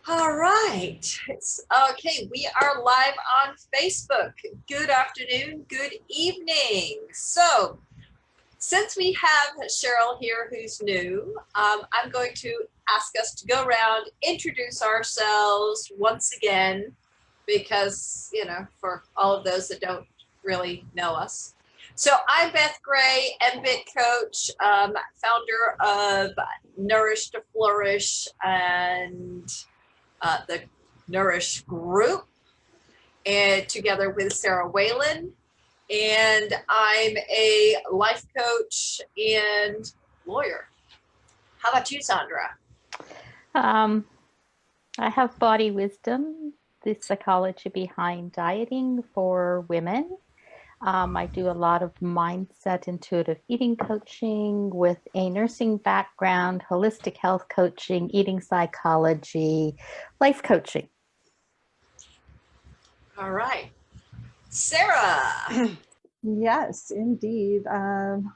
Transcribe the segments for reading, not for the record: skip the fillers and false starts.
All right. Okay. We are live on Facebook. Good afternoon. Good evening. So, since we have Cheryl here who's new, I'm going to ask us to go around, introduce ourselves once again, because, for all of those that don't really know us. So I'm Beth Gray, MBIT coach, founder of Nourish to Flourish and the Nourish Group, and together with Sarah Whalen. And I'm a life coach and lawyer. How about you, Sandra? I have Body Wisdom, the psychology behind dieting for women. I do a lot of mindset, intuitive eating coaching with a nursing background, holistic health coaching, eating psychology, life coaching. All right. Sarah. Yes, indeed.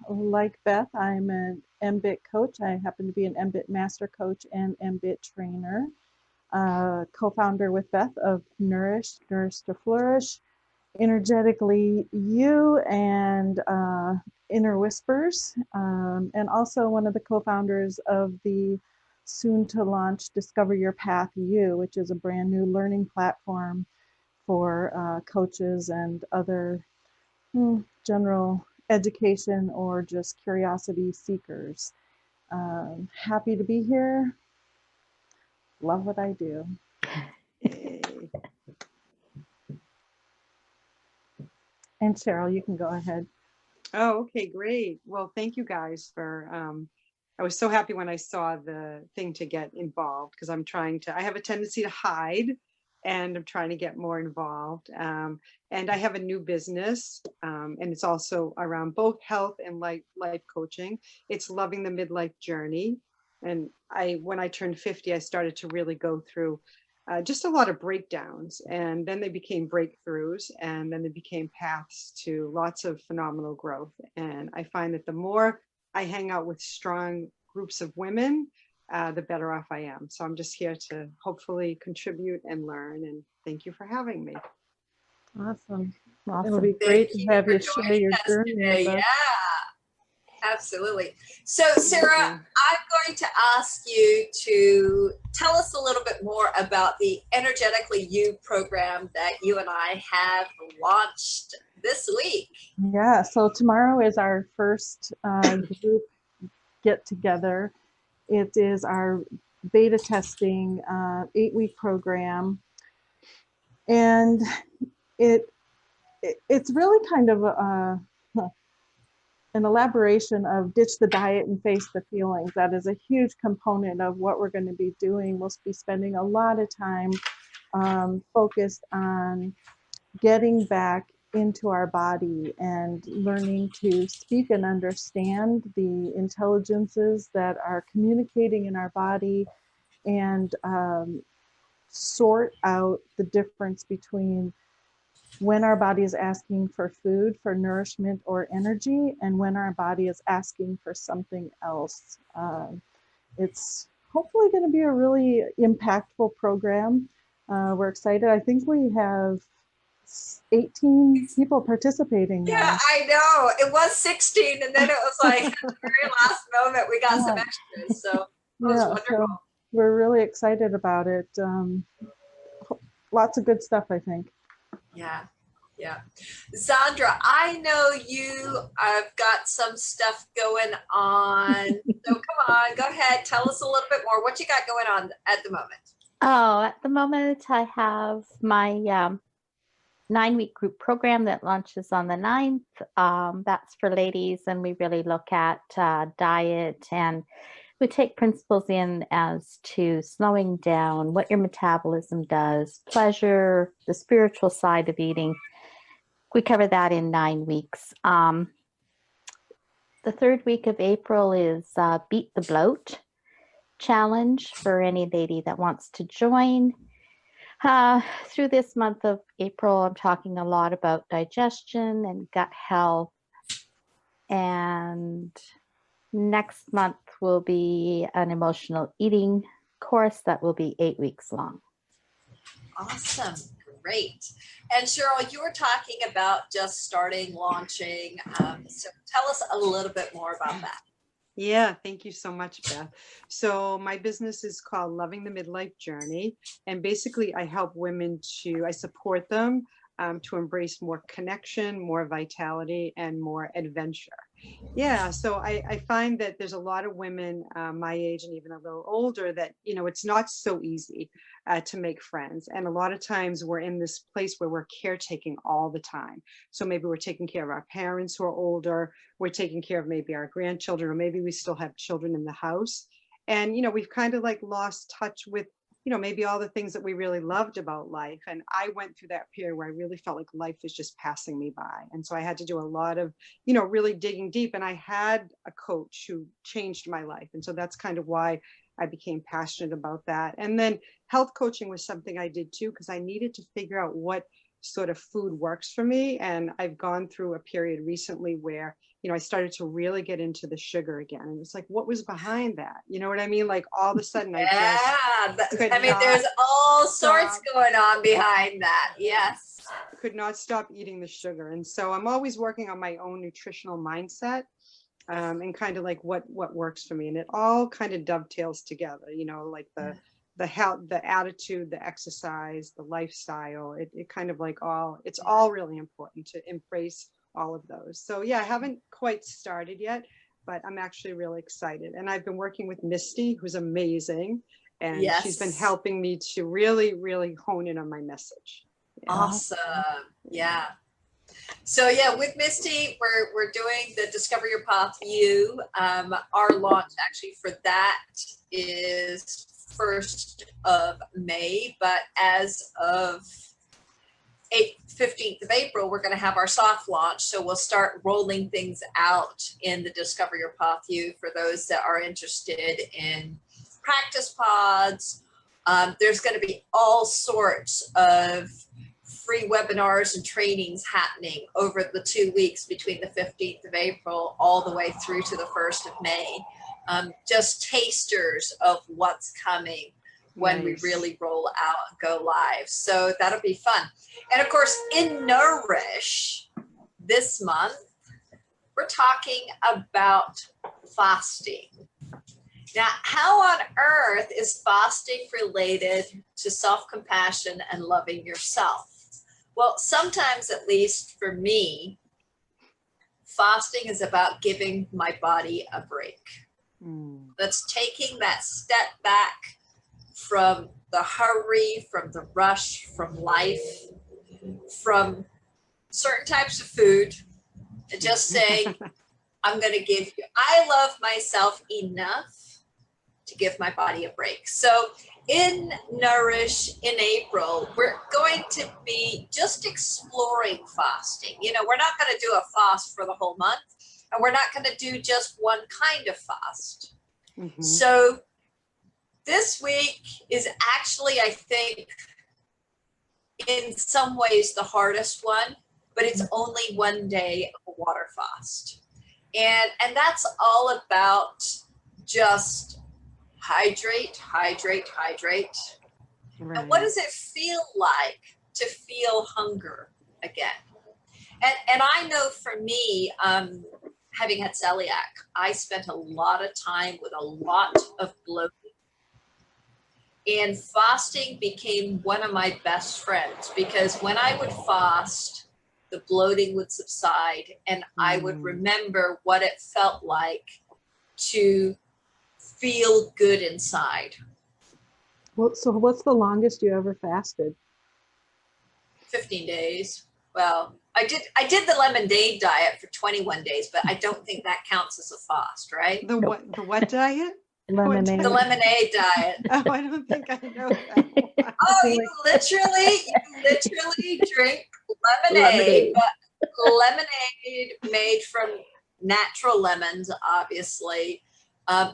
Like Beth, I'm an MBIT coach. I happen to be an MBIT master coach and MBIT trainer. Co-founder with Beth of Nourish to Flourish, Energetically You, and Inner Whispers, and also one of the co-founders of the soon to launch Discover Your Path You, which is a brand new learning platform for coaches and other general education or just curiosity seekers. Happy to be here. Love what I do. And Cheryl, you can go ahead. Oh, okay, great. Well, thank you guys for, I was so happy when I saw the thing to get involved, because I have a tendency to hide, and I'm trying to get more involved. And I have a new business, and it's also around both health and life coaching. It's Loving the Midlife Journey. And when I turned 50, I started to really go through just a lot of breakdowns, and then they became breakthroughs, and then they became paths to lots of phenomenal growth. And I find that the more I hang out with strong groups of women, the better off I am. So I'm just here to hopefully contribute and learn, and thank you for having me. Awesome. It'll be great to have you share your journey with us. Yeah, absolutely. So Sarah, I'm going to ask you to tell us a little bit more about the Energetically You program that you and I have launched this week. Yeah, so tomorrow is our first group get together. It is our beta testing 8-week program, and it's really kind of an elaboration of ditch the diet and face the feelings. That is a huge component of what we're going to be doing. We'll be spending a lot of time focused on getting back into our body and learning to speak and understand the intelligences that are communicating in our body, and sort out the difference between when our body is asking for food, for nourishment or energy, and when our body is asking for something else. It's hopefully going to be a really impactful program. We're excited. I think we have 18 people participating now. Yeah, I know. It was 16, and then it was like at the very last moment we got some extras. So it was wonderful. So we're really excited about it. Lots of good stuff, I think. Yeah. Sandra, I know you have got some stuff going on. So come on, go ahead. Tell us a little bit more. What you got going on at the moment? Oh, at the moment I have my 9-week group program that launches on the 9th. That's for ladies, and we really look at diet, and we take principles in as to slowing down, what your metabolism does, pleasure, the spiritual side of eating. We cover that in 9 weeks. The 3rd week of April is Beat the Bloat challenge for any lady that wants to join. Through this month of April, I'm talking a lot about digestion and gut health. And next month will be an emotional eating course that will be 8 weeks long. Awesome. Great. And Cheryl, you were talking about just starting launching. So tell us a little bit more about that. Yeah, thank you so much, Beth. So my business is called Loving the Midlife Journey. And basically I help women I support them to embrace more connection, more vitality, and more adventure. Yeah, so I find that there's a lot of women my age and even a little older that, it's not so easy to make friends. And a lot of times we're in this place where we're caretaking all the time. So maybe we're taking care of our parents who are older, we're taking care of maybe our grandchildren, or maybe we still have children in the house. And, we've kind of like lost touch with maybe all the things that we really loved about life. And I went through that period where I really felt like life was just passing me by. And so I had to do a lot of, really digging deep. And I had a coach who changed my life. And so that's kind of why I became passionate about that. And then health coaching was something I did too, because I needed to figure out what sort of food works for me. And I've gone through a period recently where I started to really get into the sugar again. And it's like, what was behind that? You know what I mean? Like all of a sudden there's all sorts going on behind that. Yes. Could not stop eating the sugar. And so I'm always working on my own nutritional mindset and kind of like what works for me. And it all kind of dovetails together, like the health, the attitude, the exercise, the lifestyle, it kind of like it's all really important to embrace all of those. So yeah, I haven't quite started yet, but I'm actually really excited. And I've been working with Misty, who's amazing. And she's been helping me to really, really hone in on my message. Yeah. Awesome. Yeah. So yeah, with Misty, we're doing the Discover Your Path U. Our launch actually for that is 1st of May, but as of 15th of April, we're going to have our soft launch. So we'll start rolling things out in the Discover Your Path U for those that are interested in practice pods. There's going to be all sorts of free webinars and trainings happening over the 2 weeks between the 15th of April all the way through to the 1st of May. Just tasters of what's coming when we really roll out and go live. So that'll be fun. And of course, in Nourish this month, we're talking about fasting. Now, how on earth is fasting related to self-compassion and loving yourself? Well, sometimes, at least for me, fasting is about giving my body a break. That's taking that step back from the hurry, from the rush, from life, from certain types of food, and just saying, I'm going to give you, I love myself enough to give my body a break. So in Nourish in April, we're going to be just exploring fasting. We're not going to do a fast for the whole month, and we're not going to do just one kind of fast. So this week is actually, I think, in some ways the hardest one, but it's only one day of a water fast. And that's all about just hydrate, hydrate, hydrate. Right. And what does it feel like to feel hunger again? And I know for me, having had celiac, I spent a lot of time with a lot of bloating. And fasting became one of my best friends, because when I would fast, the bloating would subside, and I would remember what it felt like to feel good inside. Well, so what's the longest you ever fasted? 15 days. Well, I did the lemonade diet for 21 days, but I don't think that counts as a fast, right? The what diet? Lemonade. The lemonade diet. Oh, I don't think I know that one. Oh, you literally drink lemonade, but lemonade made from natural lemons, obviously,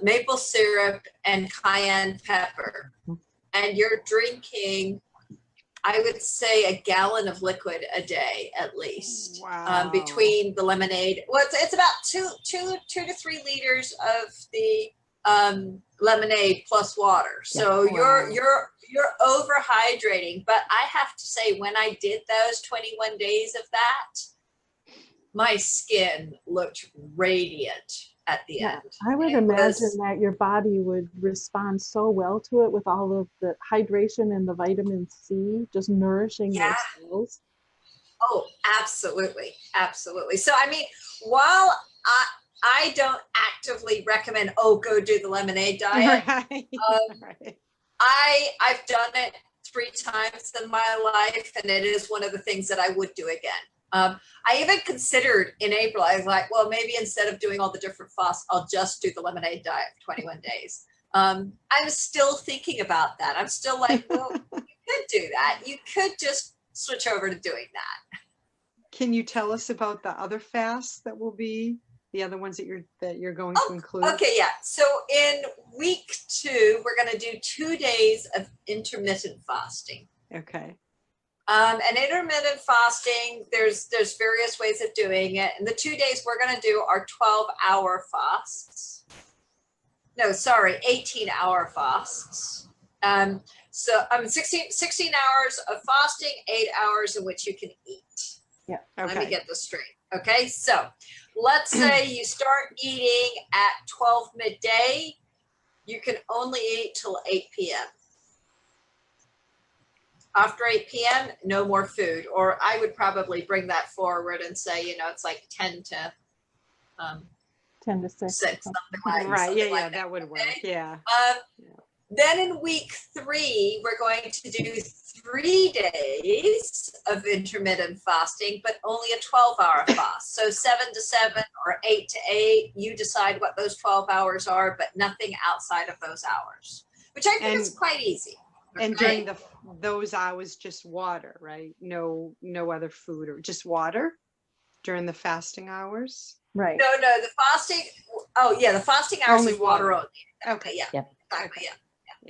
maple syrup and cayenne pepper. And you're drinking, I would say, a gallon of liquid a day at least. Wow. Between the lemonade. Well, it's about two to 3 liters of the lemonade plus water. So Wow. you're overhydrating. But I have to say, when I did those 21 days of that, my skin looked radiant at the Yeah, end. I would It imagine was, that your body would respond so well to it with all of the hydration and the vitamin C just nourishing your yeah. cells. Oh, absolutely. Absolutely. So, I mean, while I don't actively recommend, oh, go do the lemonade diet. Right. Um, Right. I've done it 3 times in my life, and it is one of the things that I would do again. I even considered in April, I was like, well, maybe instead of doing all the different fasts, I'll just do the lemonade diet for 21 days. I'm still thinking about that. I'm still like, well, you could do that. You could just switch over to doing that. Can you tell us about the other fasts that will be the other ones that you're going to include? Okay, yeah. So in week 2, we're going to do 2 days of intermittent fasting. Okay. And intermittent fasting, there's various ways of doing it. And the 2 days we're going to do are 12-hour fasts. No, sorry, 18-hour fasts. So 16 hours of fasting, 8 hours in which you can eat. Yeah. Okay. Let me get this straight. Okay, so let's say you start eating at 12 midday. You can only eat till 8 p.m. After 8 p.m., no more food. Or I would probably bring that forward and say, it's like 10 to 10 to 6. 6, something like, Right. something Yeah. like Yeah. That would work. okay? Yeah. Then in week 3, we're going to do 3 days of intermittent fasting, but only a 12-hour fast. So 7 to 7 or 8 to 8, you decide what those 12 hours are, but nothing outside of those hours, which I think is quite easy. And okay? during those hours, just water, right? No other food, or just water during the fasting hours. Right. No, the fasting. Oh, yeah, the fasting hours Only is water water. only. Okay. Yeah. Yep. Exactly. Okay. Yeah.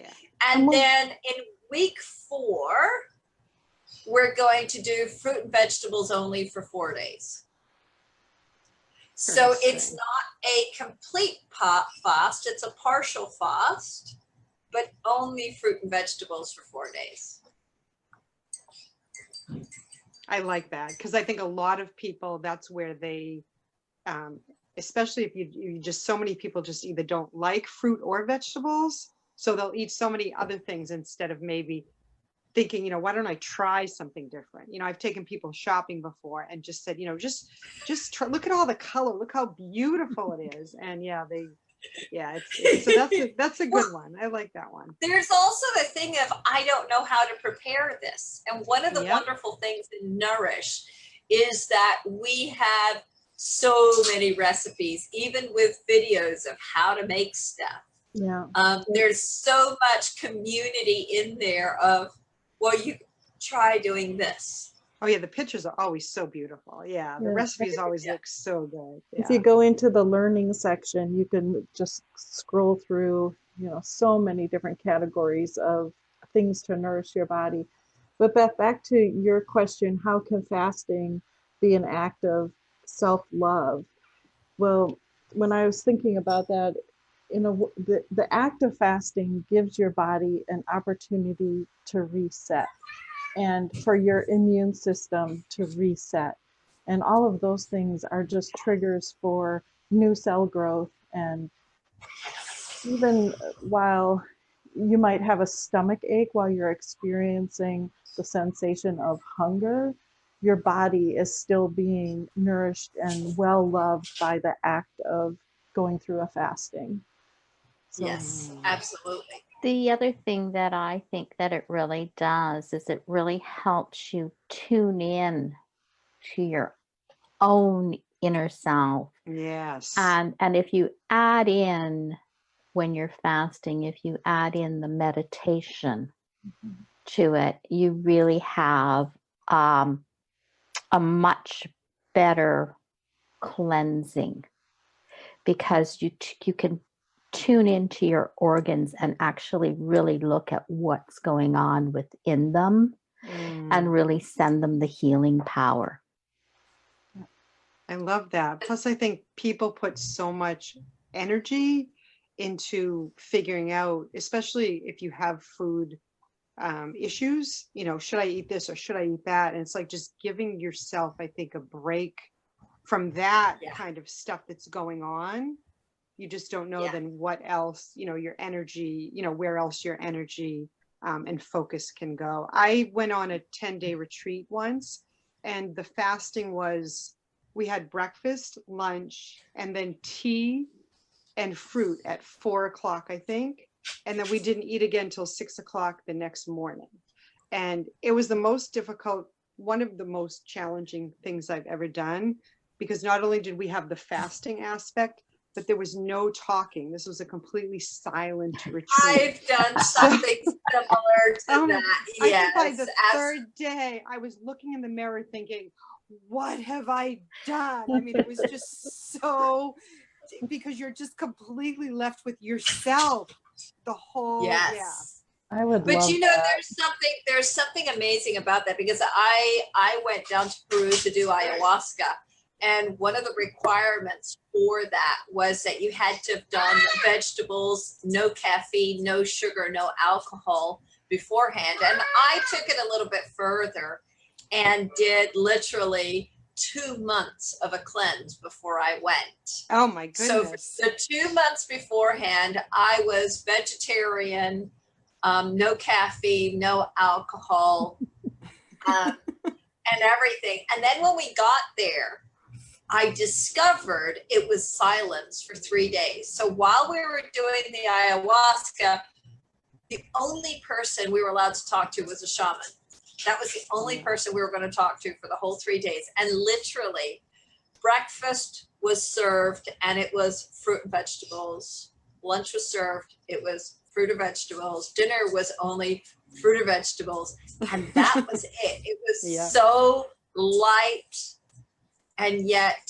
Yeah. And then in week 4, we're going to do fruit and vegetables only for 4 days. So it's Interesting. not a complete fast, it's a partial fast, but only fruit and vegetables for 4 days. I like that, because I think a lot of people, that's where they, especially if you just, so many people just either don't like fruit or vegetables, so they'll eat so many other things instead of maybe thinking, why don't I try something different? I've taken people shopping before and just said, just try, look at all the color, look how beautiful it is. And so that's a good one. I like that one. There's also the thing of, I don't know how to prepare this. And one of the Yep. wonderful things in Nourish is that we have so many recipes, even with videos of how to make stuff. Yeah. There's so much community in there of, well, you try doing this. Oh yeah, the pictures are always so beautiful. Yeah, the Yeah. recipes always look so good. If Yeah. you go into the learning section, you can just scroll through, so many different categories of things to nourish your body. But Beth, back to your question, how can fasting be an act of self-love? Well, when I was thinking about that, the act of fasting gives your body an opportunity to reset and for your immune system to reset. And all of those things are just triggers for new cell growth. And even while you might have a stomach ache while you're experiencing the sensation of hunger, your body is still being nourished and well loved by the act of going through a fasting. So, Yes, absolutely. The other thing that I think that it really does is it really helps you tune in to your own inner self. Yes. And if you add in, when you're fasting, if you add in the meditation to it, you really have a much better cleansing, because you can tune into your organs and actually really look at what's going on within them and really send them the healing power. I love that. Plus, I think people put so much energy into figuring out, especially if you have food issues, should I eat this or should I eat that? And it's like just giving yourself, I think, a break from that kind of stuff that's going on. You just don't know then what else, your energy, where else your energy and focus can go. I went on a 10-day retreat once, and the fasting was, we had breakfast, lunch, and then tea and fruit at 4 o'clock, I think. And then we didn't eat again till 6 o'clock the next morning. And it was the most difficult, one of the most challenging things I've ever done, because not only did we have the fasting aspect, but there was no talking. This was a completely silent retreat. I've done something similar to that. I Yes. think by the third day, I was looking in the mirror thinking, what have I done? I mean, it was just so, because you're just completely left with yourself the whole, I would But love that. there's something amazing about that, because I went down to Peru to do ayahuasca, and one of the requirements for that was that you had to have done vegetables, no caffeine, no sugar, no alcohol beforehand. And I took it a little bit further and did literally 2 months of a cleanse before I went. Oh my goodness. So for the 2 months beforehand, I was vegetarian, no caffeine, no alcohol, and everything. And then when we got there, I discovered it was silence for 3 days. So while we were doing the ayahuasca, the only person we were allowed to talk to was a shaman. That was the only person we were going to talk to for the whole 3 days. And literally, breakfast was served and it was fruit and vegetables. Lunch was served, it was fruit and vegetables. Dinner was only fruit and vegetables. And that was it. It was so light and yet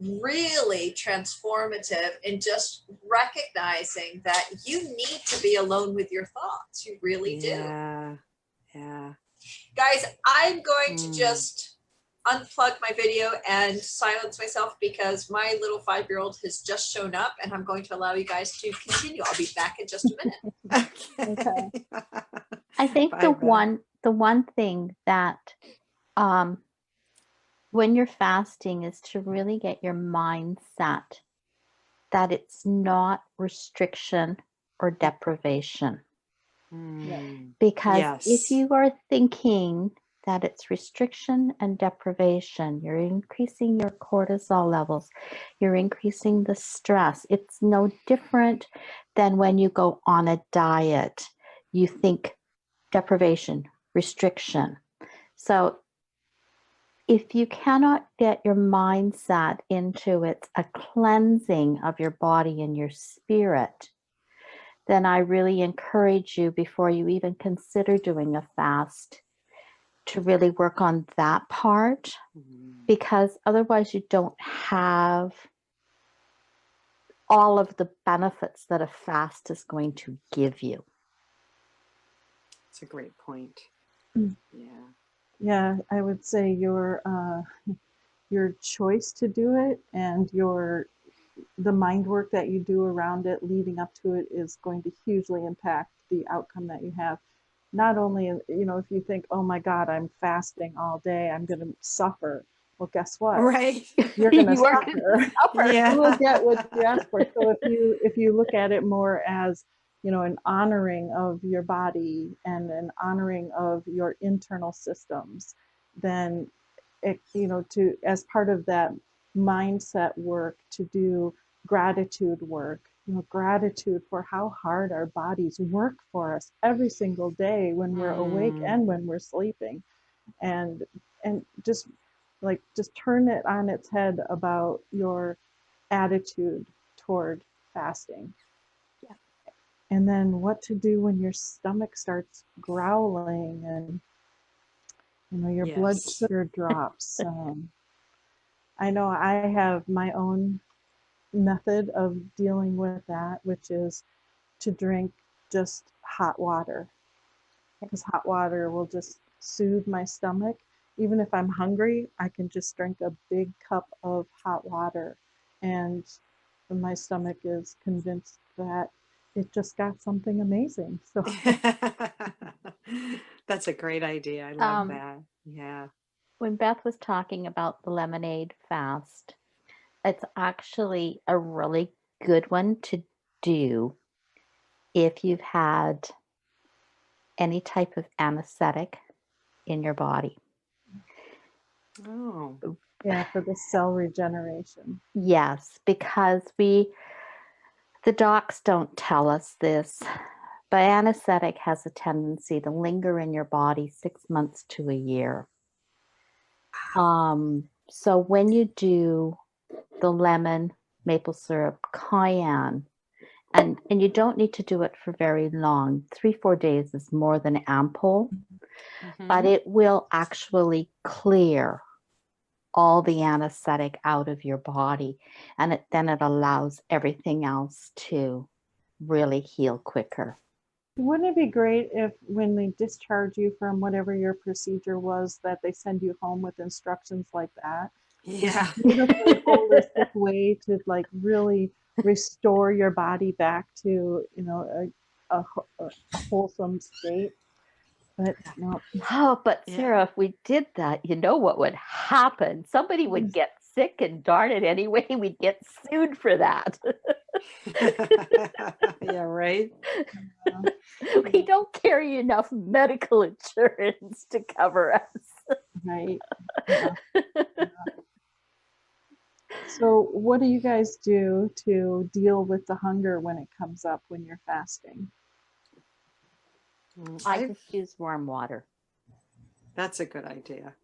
really transformative in just recognizing that you need to be alone with your thoughts. You really do. Yeah. Guys, I'm going to just unplug my video and silence myself because my little 5-year-old has just shown up, and I'm going to allow you guys to continue. I'll be back in just a minute. Okay. I think Bye, the Beth. one thing that when you're fasting is to really get your mindset that it's not restriction or deprivation. Because if you are thinking that it's restriction and deprivation, you're increasing your cortisol levels, you're increasing the stress. It's no different than when you go on a diet. You think deprivation, restriction. So if you cannot get your mindset into it's a cleansing of your body and your spirit, then I really encourage you, before you even consider doing a fast, to really work on that part, because otherwise you don't have all of the benefits that a fast is going to give you. That's a great point. Yeah, I would say your choice to do it and the mind work that you do around it leading up to it is going to hugely impact the outcome that you have. Not only, if you think, oh my God, I'm fasting all day, I'm going to suffer. Well, guess what? Right. You're going to You are suffer. gonna You will get what you ask for. So if you look at it more as, an honoring of your body and an honoring of your internal systems, then it, as part of that mindset work, to do gratitude work, gratitude for how hard our bodies work for us every single day when we're awake and when we're sleeping, and just turn it on its head about your attitude toward fasting. And then what to do when your stomach starts growling and your blood sugar drops. I know I have my own method of dealing with that, which is to drink just hot water, because hot water will just soothe my stomach. Even if I'm hungry, I can just drink a big cup of hot water, and and my stomach is convinced that it just got something amazing. So That's a great idea. I love Um, that. Yeah. When Beth was talking about the lemonade fast, it's actually a really good one to do if you've had any type of anesthetic in your body. Oh. yeah, for the cell regeneration. Yes, because the docs don't tell us this, but anesthetic has a tendency to linger in your body 6 months to a year. So when you do the lemon, maple syrup, cayenne, and you don't need to do it for very long. 3-4 days is more than ample, but it will actually clear all the anesthetic out of your body, and then it allows everything else to really heal quicker. Wouldn't it be great if when they discharge you from whatever your procedure was, that they send you home with instructions like that? Yeah. Beautifully holistic way to like really restore your body back to, you know, a wholesome state. But no, Oh, but Yeah. Sarah, if we did that, you know what would happen? Somebody would get sick, and darn it, anyway, we'd get sued for that. Yeah, right. We don't carry enough medical insurance to cover us. right. Yeah. So what do you guys do to deal with the hunger when it comes up when you're fasting? I just use warm water. That's a good idea.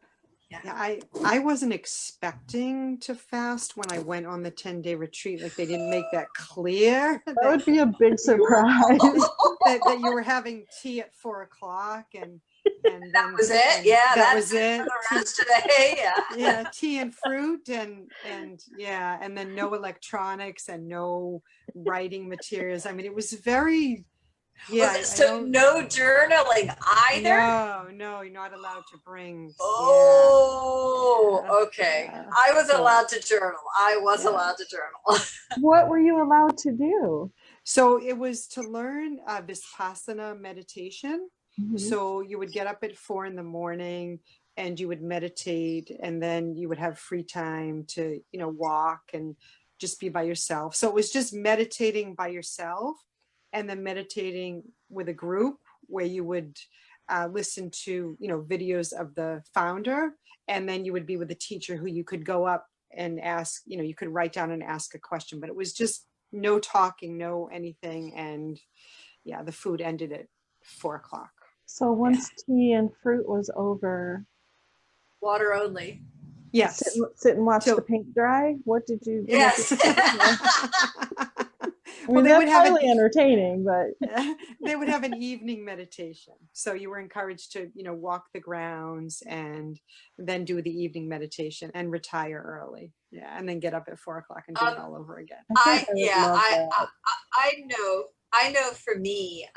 Yeah. Yeah, I wasn't expecting to fast when I went on the 10-day retreat. Like they didn't make that clear That would be a big surprise. that you were having tea at 4 o'clock and then That was it. Yeah, that that's was it. for the rest of the day. Yeah. Yeah, tea and fruit and yeah, and then no electronics and no writing materials. I mean, it was very yeah. So no journaling either? No, you're not allowed to bring. Oh, okay. Yeah. I was So- allowed to journal. I was Yeah. allowed to journal. What were you allowed to do? So it was to learn Vipassana meditation. Mhm. So you would get up at 4 in the morning and you would meditate, and then you would have free time to, you know, walk and just be by yourself. So it was just meditating by yourself and then meditating with a group where you would listen to, you know, videos of the founder, and then you would be with a teacher who you could go up and ask, you know, you could write down and ask a question, but it was just no talking, no anything. And yeah, the food ended at 4 o'clock. So once tea and fruit was over, Water only. Yes. sit and watch So- the paint dry. What did you do? Yes. I mean, they that's would have highly entertaining, but they would have an evening meditation. So you were encouraged to, you know, walk the grounds and then do the evening meditation and retire early. Yeah. And then get up at 4 o'clock and do it all over again. I think I would love that. I know for me,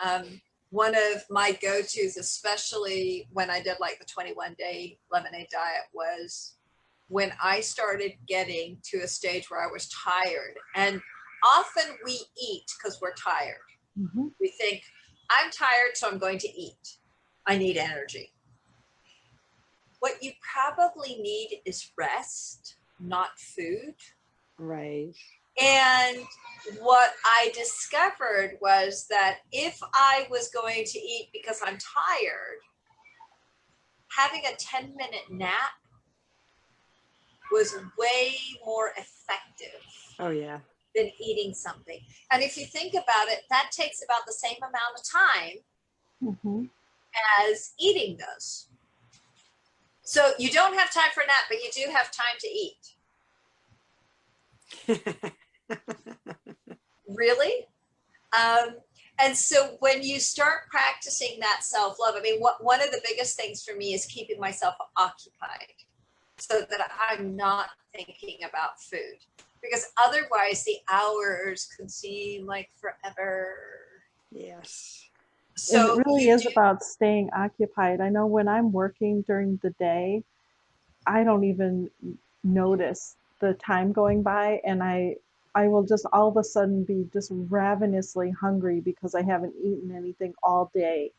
one of my go-tos, especially when I did like the 21-day lemonade diet, was when I started getting to a stage where I was tired. And often we eat because we're tired. Mhm. We think, I'm tired, so I'm going to eat. I need energy. What you probably need is rest, not food. Right. And what I discovered was that if I was going to eat because I'm tired, having a 10-minute nap was way more effective Oh yeah. than eating something. And if you think about it, that takes about the same amount of time Mhm. as eating does. So you don't have time for a nap, but you do have time to eat. Really? And so when you start practicing that self-love, I mean, one of the biggest things for me is keeping myself occupied so that I'm not thinking about food, because otherwise the hours can seem like forever. Yes. So it really you is do- about staying occupied. I know when I'm working during the day, I don't even notice the time going by, and I I will just all of a sudden be just ravenously hungry because I haven't eaten anything all day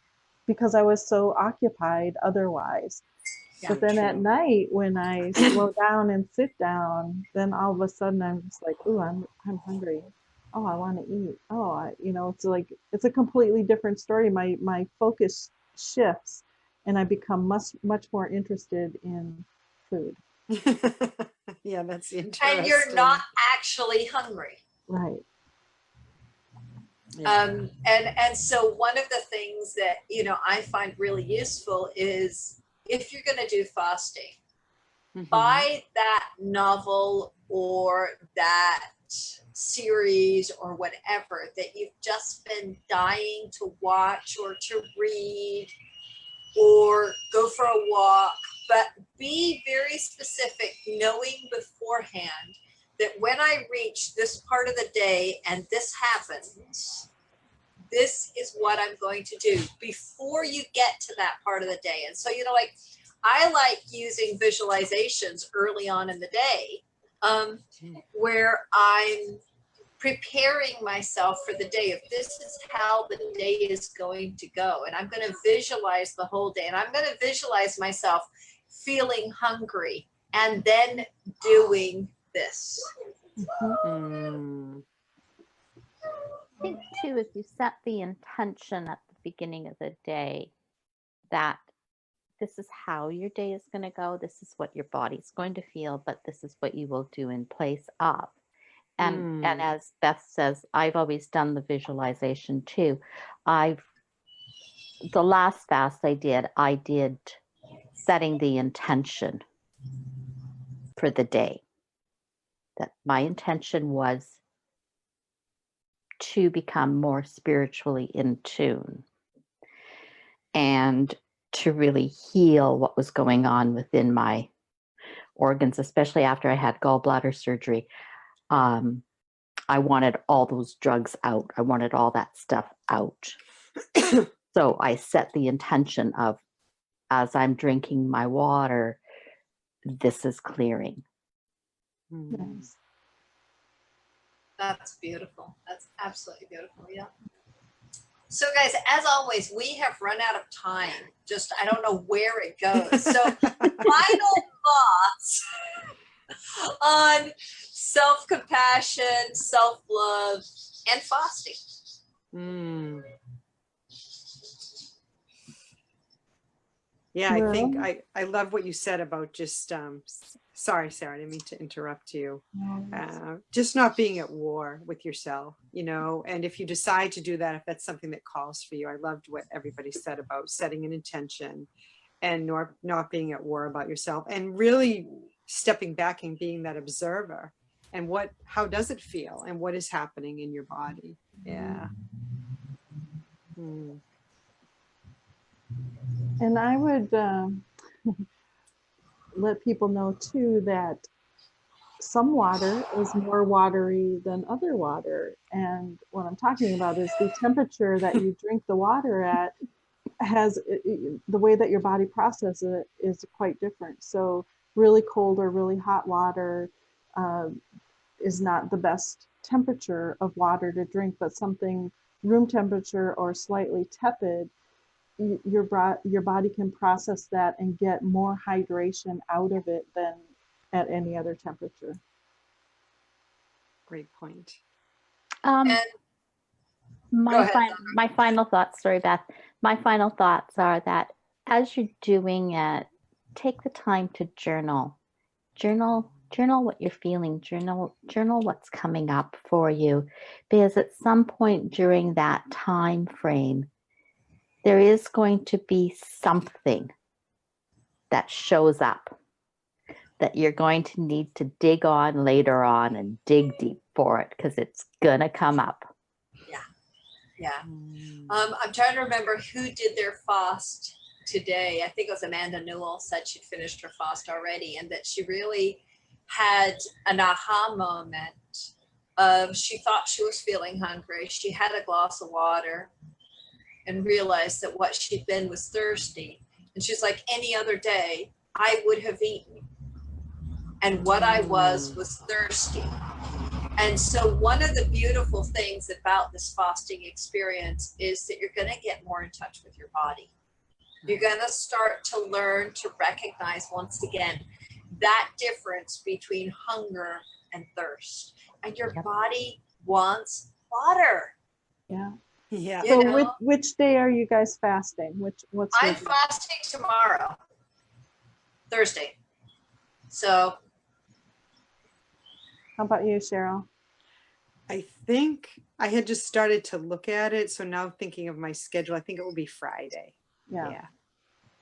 because I was so occupied otherwise. Yeah. But then at True. night, when I slow down and sit down, then all of a sudden I'm just like, ooh, I'm hungry. Oh, I want to eat. Oh, it's like it's a completely different story. My focus shifts, and I become much more interested in food. Yeah, that's And you're interesting. not actually hungry. Right. Yeah. And so one of the things that, you know, I find really useful is if you're going to do fasting, Mhm. buy that novel or that series or whatever that you've just been dying to watch or to read or go for a walk, but be very specific, knowing beforehand that when I reach this part of the day and this happens, this is what I'm going to do before you get to that part of the day. And so, you know, like I like using visualizations early on in the day, where I'm preparing myself for the day. If this is how the day is going to go, and I'm going to visualize the whole day, and I'm going to visualize myself feeling hungry and then doing this. Mm. I think too, if you set the intention at the beginning of the day that this is how your day is going to go, this is what your body's going to feel, but this is what you will do in place of. And as Beth says, I've always done the visualization too. The last fast I did setting the intention for the day. That my intention was to become more spiritually in tune and to really heal what was going on within my organs, especially after I had gallbladder surgery. I wanted all those drugs out. I wanted all that stuff out. So I set the intention of, as I'm drinking my water, this is clearing. Yes. That's beautiful. That's absolutely beautiful. Yeah. So guys, as always, we have run out of time. Just, I don't know where it goes. So final thoughts on self-compassion, self-love, and fasting. Yeah, I think Well, I love what you said about just sorry, Sarah, I didn't mean to interrupt you. Just not being at war with yourself, you know, and if you decide to do that, if that's something that calls for you, I loved what everybody said about setting an intention and not being at war about yourself and really stepping back and being that observer and how does it feel and what is happening in your body. Yeah. and I would let people know too that some water is more watery than other water. And what I'm talking about is the temperature that you drink the water at has the way that your body processes it is quite different. So really cold or really hot water is not the best temperature of water to drink, but something room temperature or slightly tepid, your body can process that and get more hydration out of it than at any other temperature. Great point. And My final thoughts, sorry, Beth. My final thoughts are that as you're doing it, take the time to journal. Journal what you're feeling. Journal what's coming up for you, because at some point during that time frame, there is going to be something that shows up that you're going to need to dig on later on and dig deep for it because it's gonna come up. Yeah. I'm trying to remember who did their fast today. I think it was Amanda Newell said she'd finished her fast already and that she really had an aha moment of she thought she was feeling hungry. She had a glass of water and realized that what she'd been was thirsty. And she's like, any other day, I would have eaten. And what I was thirsty. And so one of the beautiful things about this fasting experience is that you're going to get more in touch with your body. You're going to start to learn to recognize once again that difference between hunger and thirst. And your body wants water. Yeah. Yeah. You So know? which day are you guys fasting? What's your I'm fasting tomorrow, Thursday. So how about you, Cheryl? I think I had just started to look at it. So now thinking of my schedule, I think it will be Friday. Yeah. Yeah.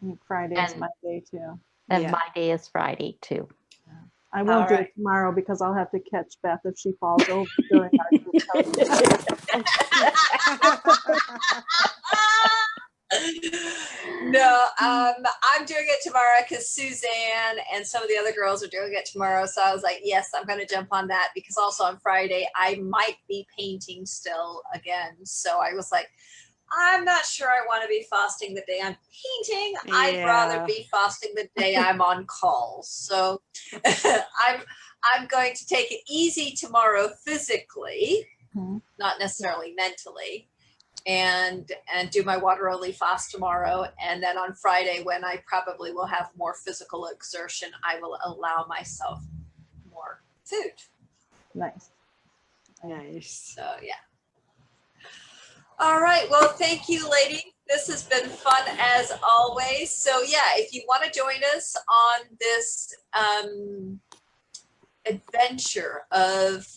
I think Friday is And- my day too. And Yeah. my day is Friday too. I won't do right. it tomorrow because I'll have to catch Beth if she falls over during our group coaching. No, I'm doing it tomorrow because Suzanne and some of the other girls are doing it tomorrow. So I was like, yes, I'm going to jump on that because also on Friday I might be painting still again. So I was like, I'm not sure I want to be fasting the day I'm painting. I'd rather Yeah. be fasting the day I'm on call. So I'm going to take it easy tomorrow physically, Mhm. not necessarily mentally, and do my water only fast tomorrow. And then on Friday, when I probably will have more physical exertion, I will allow myself more food. Nice. Nice. So yeah. All right. Well, thank you, ladies. This has been fun as always. So yeah, if you want to join us on this adventure of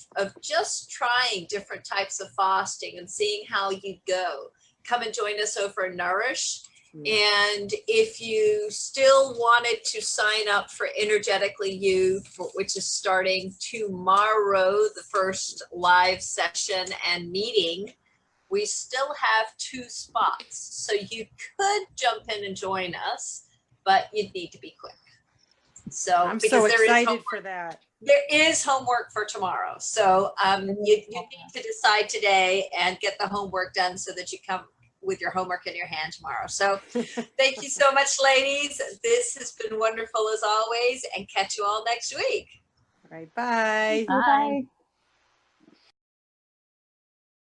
just trying different types of fasting and seeing how you go, come and join us over at Nourish. Yeah. And if you still wanted to sign up for Energetically You, which is starting tomorrow, the first live session and meeting, we still have 2 spots. So you could jump in and join us, but you'd need to be quick. So I'm so excited for that. there is homework for tomorrow. So you need to decide today and get the homework done so that you come with your homework in your hand tomorrow. So thank you so much, ladies. This has been wonderful as always, and catch you all next week. All right. Bye. Bye. Bye.